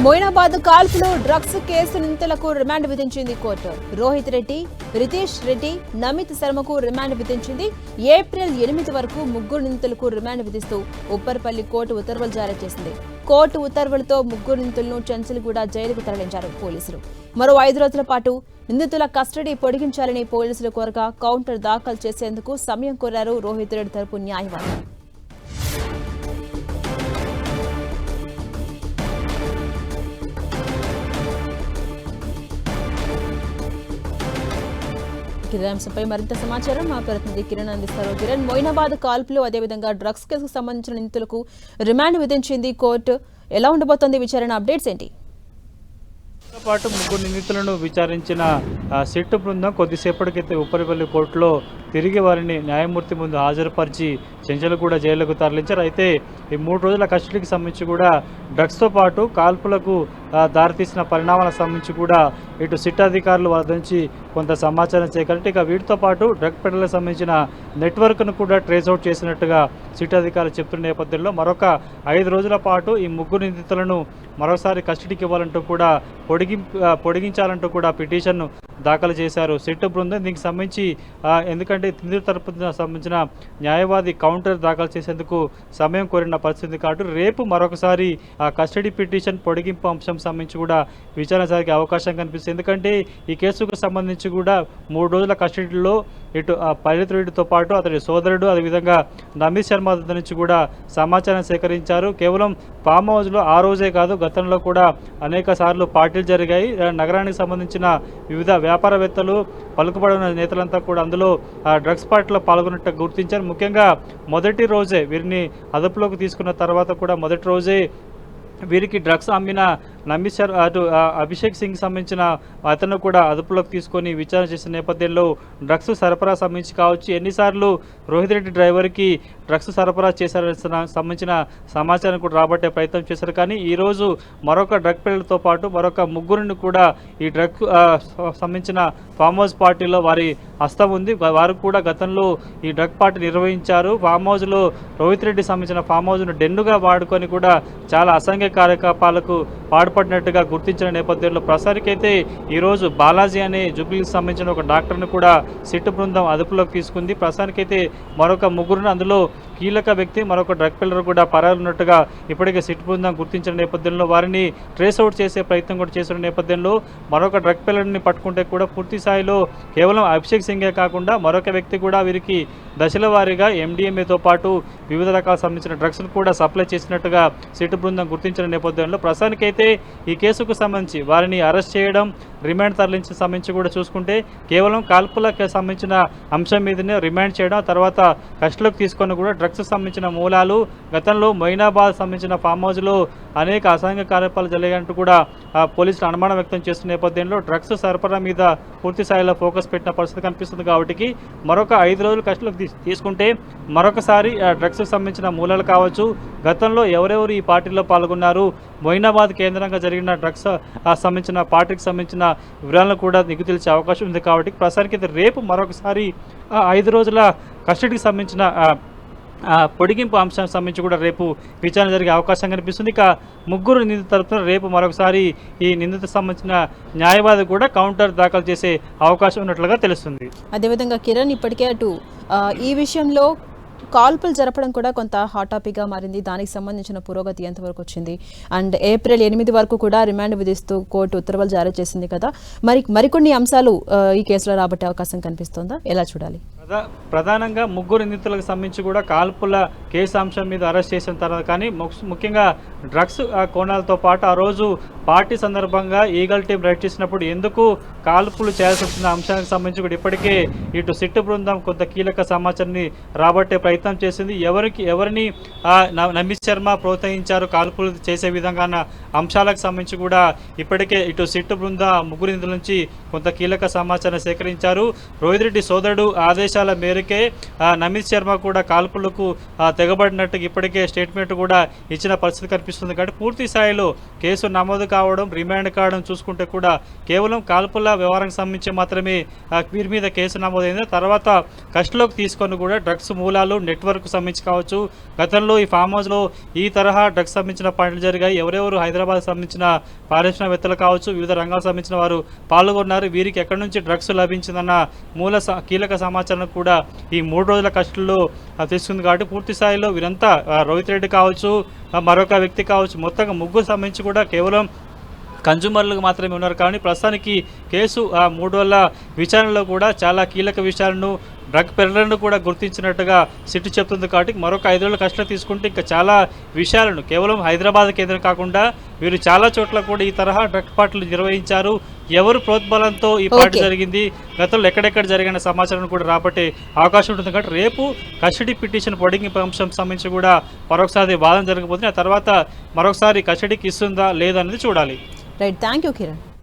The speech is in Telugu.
మొయినాబాద్ కాల్పులో డ్రగ్స్ కేసు నిందితులకు రిమాండ్ విధించింది కోర్టు. రోహిత్ రెడ్డి, రితేష్ రెడ్డి, నమిత్ శర్మకు రిమాండ్ విధించింది. ఏప్రిల్ 8 వరకు ముగ్గురు నిందితులకు రిమాండ్ విధిస్తూ ఉప్పర్పల్లి కోర్టు ఉత్తర్వులు జారీ చేసింది. కోర్టు ఉత్తర్వులతో ముగ్గురు నిందితులను చంచల్గూడ జైలుకు తరలించారు పోలీసులు. మరో 5 రోజుల పాటు నిందితుల కస్టడీ పొడిగించాలని పోలీసులు కోరగా కౌంటర్ దాఖలు చేసేందుకు సమయం కోరారు రోహిత్ రెడ్డి తరపు న్యాయవాది. అంశంపై మరింత సమాచారం మా ప్రతినిధి కిరణ్ అందిస్తారు. కిరణ్, మొయినాబాద్ కాల్పులు అదేవిధంగా డ్రగ్స్ కేసుకు సంబంధించిన నిందితులకు రిమాండ్ విధించింది కోర్టు. ఎలా ఉండబోతోంది విచారణ? అప్డేట్స్ ఏంటి? పాటు ముగ్గురు నిందితులను విచారించిన సిట్ బృందం కొద్దిసేపటికైతే ఉప్పరిపల్లి కోర్టులో తిరిగి వారిని న్యాయమూర్తి ముందు హాజరుపరిచి చెంచల్గూడ జైలుకు తరలించారు. అయితే ఈ 3 రోజుల కస్టడీకి సంబంధించి కూడా డ్రగ్స్తో పాటు కాల్పులకు దారితీసిన పరిణామాలకు సంబంధించి కూడా ఇటు సిట్ అధికారులు వాళ్ళ నుంచి కొంత సమాచారం సేకరించి ఇక వీటితో పాటు డ్రగ్ పెడలకు సంబంధించిన నెట్వర్క్ను కూడా ట్రేస్ అవుట్ చేసినట్టుగా సిట్ అధికారులు చెప్తున్న నేపథ్యంలో మరొక 5 రోజుల పాటు ఈ ముగ్గురు నిందితులను మరోసారి కస్టడీకి ఇవ్వాలంటూ కూడా పొడిగించాలంటూ కూడా పిటిషన్ను దాఖలు చేశారు సిట్ బృందం. దీనికి సంబంధించి ఎందుకంటే నిందితుల తరపున సంబంధించిన న్యాయవాది కౌంటర్ దాఖలు చేసేందుకు సమయం కోరిన పరిస్థితి కాబట్టి రేపు మరొకసారి కస్టడీ పిటిషన్ పొడిగింపు అంశం సంబంధించి కూడా విచారణ జరిగే అవకాశం కనిపిస్తుంది. ఎందుకంటే ఈ కేసుకు సంబంధించి కూడా 3 రోజుల కస్టడీలో ఇటు పరిణిత్ రెడ్డితో పాటు అతడి సోదరుడు అదేవిధంగా నమిత్ శర్మ నుంచి కూడా సమాచారం సేకరించారు. కేవలం ఫామ్ హౌస్లో ఆ రోజే కాదు గతంలో కూడా అనేక సార్లు పార్టీలు జరిగాయి. నగరానికి సంబంధించిన వివిధ వ్యాపారవేత్తలు పలుకుబడిన నేతలంతా కూడా అందులో డ్రగ్స్ పార్టీలో పాల్గొన్నట్టు గుర్తించారు. ముఖ్యంగా మొదటి రోజే వీరిని అదుపులోకి తీసుకున్న తర్వాత కూడా మొదటి రోజే వీరికి డ్రగ్స్ అమ్మిన నమిత్ శర్మ అటు అభిషేక్ సింగ్ సంబంధించిన అతను కూడా అదుపులోకి తీసుకొని విచారణ చేసిన నేపథ్యంలో డ్రగ్స్ సరఫరా సంబంధించి కావచ్చు ఎన్నిసార్లు రోహిత్ రెడ్డి డ్రైవర్కి డ్రగ్స్ సరఫరా చేశారని సంబంధించిన సమాచారం కూడా రాబట్టే ప్రయత్నం చేశారు. కానీ ఈరోజు మరొక డ్రగ్ పెళ్లతో పాటు మరొక ముగ్గురిని కూడా ఈ డ్రగ్ సంబంధించిన ఫామ్ హౌస్ పార్టీలో వారి హస్తం ఉంది. వారు కూడా గతంలో ఈ డ్రగ్ పార్టీ నిర్వహించారు. ఫామ్ హౌస్లో రోహిత్ రెడ్డి సంబంధించిన ఫామ్ హౌస్ను డెన్నుగా వాడుకొని కూడా చాలా అసంఖ్య కార్యకలాపాలకు పాడుపడినట్టుగా గుర్తించిన నేపథ్యంలో ప్రసారికైతే ఈరోజు బాలాజీ అనే జూబ్లీకి సంబంధించిన ఒక డాక్టర్ను కూడా సిట్ బృందం అదుపులోకి తీసుకుంది. ప్రస్తుతానికైతే మరొక ముగ్గురును అందులో కీలక వ్యక్తి మరొక డ్రగ్ పిల్లర్ కూడా పరారున్నట్టుగా ఇప్పటికే సిట్ బృందం గుర్తించిన నేపథ్యంలో వారిని ట్రేస్ అవుట్ చేసే ప్రయత్నం కూడా చేసిన నేపథ్యంలో మరొక డ్రగ్ పిల్లర్ని పట్టుకుంటే కూడా పూర్తి స్థాయిలో కేవలం అభిషేక్ సింగే కాకుండా మరొక వ్యక్తి కూడా వీరికి దశల వారీగా MDMAతో పాటు వివిధ రకాల సంబంధించిన డ్రగ్స్ను కూడా సప్లై చేసినట్టుగా సిట్ బృందం గుర్తించిన నేపథ్యంలో ప్రస్తుతానికైతే ఈ కేసుకు సంబంధించి వారిని అరెస్ట్ చేయడం రిమాండ్ తరలించి సంబంధించి కూడా చూసుకుంటే కేవలం కాల్పులకు సంబంధించిన అంశం మీదనే రిమాండ్ చేయడం తర్వాత కస్టడీలోకి తీసుకొని కూడా డ్రగ్స్ సంబంధించిన మూలాలు గతంలో మొయినాబాద్ సంబంధించిన ఫామ్ హౌస్లో అనేక అసాంఘిక కార్యకలాపాలు జరిగాయంటూ కూడా పోలీసులు అనుమానం వ్యక్తం చేస్తున్న నేపథ్యంలో డ్రగ్స్ సరఫరా మీద పూర్తి స్థాయిలో ఫోకస్ పెట్టిన పరిస్థితి కనిపిస్తుంది. కాబట్టి మరొక 5 రోజులు కస్టడీలోకి తీసుకుంటే మరొకసారి డ్రగ్స్ సంబంధించిన మూలాలు కావచ్చు గతంలో ఎవరెవరు ఈ పార్టీలో పాల్గొన్నారు మొయినాబాద్ కేంద్రంగా జరిగిన డ్రగ్స్ సంబంధించిన పార్టీకి సంబంధించిన వివరాలను కూడా నిగ్గు తెలిసే అవకాశం ఉంది. కాబట్టి ప్రస్తుతానికి రేపు మరొకసారి 5 రోజుల కస్టడీకి సంబంధించిన పొడిగింపు అంశానికి సంబంధించి కూడా రేపు విచారణ జరిగే అవకాశం కనిపిస్తుంది. ఇక ముగ్గురు నిందితుల తరపున రేపు మరొకసారి ఈ నిందితులకు సంబంధించిన న్యాయవాది కూడా కౌంటర్ దాఖలు చేసే అవకాశం ఉన్నట్లుగా తెలుస్తుంది. అదేవిధంగా కిరణ్, ఇప్పటికే అటు ఈ విషయంలో కాల్పులు జరపడం కూడా కొంత హాట్ టాపిక్గా మారింది. దానికి సంబంధించిన పురోగతి ఎంతవరకు వచ్చింది? అండ్ ఏప్రిల్ 8 వరకు కూడా రిమాండ్ విధిస్తూ కోర్టు ఉత్తర్వులు జారీ చేసింది కదా, మరికొన్ని అంశాలు ఈ కేసులో రాబట్టే అవకాశం కనిపిస్తోందా? ఎలా చూడాలి? ప్రధానంగా ముగ్గురు నిందితులకు సంబంధించి కూడా కాల్పుల కేసు అంశం మీద అరెస్ట్ చేసిన తర్వాత కానీ ముఖ్యంగా డ్రగ్స్ కోణాలతో పాటు ఆ రోజు పార్టీ సందర్భంగా ఈగల్ టీం రైడ్ చేసినప్పుడు ఎందుకు కాల్పులు చేయాల్సి వచ్చిన అంశానికి సంబంధించి కూడా ఇప్పటికే ఇటు సిట్టు బృందం కొంత కీలక సమాచారాన్ని రాబట్టే ప్రయత్నం చేసింది. ఎవరిని నమిత్ శర్మ ప్రోత్సహించారు కాల్పులు చేసే విధంగా అంశాలకు సంబంధించి కూడా ఇప్పటికే ఇటు సిట్టు బృందం ముగ్గురు నిందితుల నుంచి కొంత కీలక సమాచారం సేకరించారు. రోహిత్ రెడ్డి సోదరుడు ఆదేశాల మేరకే నమిత్ శర్మ కూడా కాల్పులకు తెగబడినట్టుగా ఇప్పటికే స్టేట్మెంట్ కూడా ఇచ్చిన పరిస్థితి కనిపిస్తుంది. కాబట్టి పూర్తి స్థాయిలో కేసు నమోదు కావడం రిమాండ్ కావడం చూసుకుంటే కూడా కేవలం కాల్పుల వ్యవహారానికి సంబంధించి మాత్రమే వీరి మీద కేసు నమోదైంది. తర్వాత కస్టడీలోకి తీసుకొని కూడా డ్రగ్స్ మూలాలు నెట్వర్క్ సంబంధించి కావచ్చు, గతంలో ఈ ఫామ్ హౌస్లో ఈ తరహా డ్రగ్స్ సంబంధించిన పనులు జరిగాయి, ఎవరెవరు హైదరాబాద్ సంబంధించిన పారిశ్రామికవేత్తలు కావచ్చు, వివిధ రంగాలకు సంబంధించిన వారు పాల్గొన్నారు, వీరికి ఎక్కడి నుంచి డ్రగ్స్ లభించిందన్న కీలక సమాచారం కూడా ఈ 3 రోజుల కస్టడీలో తీసుకుంది. కాబట్టి పూర్తి స్థాయిలో వీరంతా రోహిత్ రెడ్డి కావచ్చు, మరొక వ్యక్తి కావచ్చు, మొత్తంగా ముగ్గురు సంబంధించి కూడా కేవలం కన్జ్యూమర్లకు మాత్రమే ఉన్నారు. కానీ ప్రస్తుతానికి కేసు 3 రోజుల విచారణలో కూడా చాలా కీలక విషయాలను, డ్రగ్ పెర్రలను కూడా గుర్తించినట్టుగా సిట్ చెప్తుంది. కాబట్టి మరొక 5 రోజుల కస్టడీ తీసుకుంటే ఇంకా చాలా విషయాలను, కేవలం హైదరాబాద్ కేంద్రం కాకుండా వీరు చాలా చోట్ల కూడా ఈ తరహా డ్రగ్ పార్టీలు నిర్వహించారు, ఎవరు ప్రోద్బలంతో ఈ పార్టీ జరిగింది, గతంలో ఎక్కడెక్కడ జరిగిన సమాచారం కూడా రాబట్టే అవకాశం ఉంటుంది. కాబట్టి రేపు కస్టడీ పిటిషన్ పొడిగింపు అంశం సంబంధించి కూడా మరొకసారి వాదన జరగబోతుంది. ఆ తర్వాత మరొకసారి కస్టడీకి ఇస్తుందా లేదా అనేది చూడాలి. Right, thank you Kiran.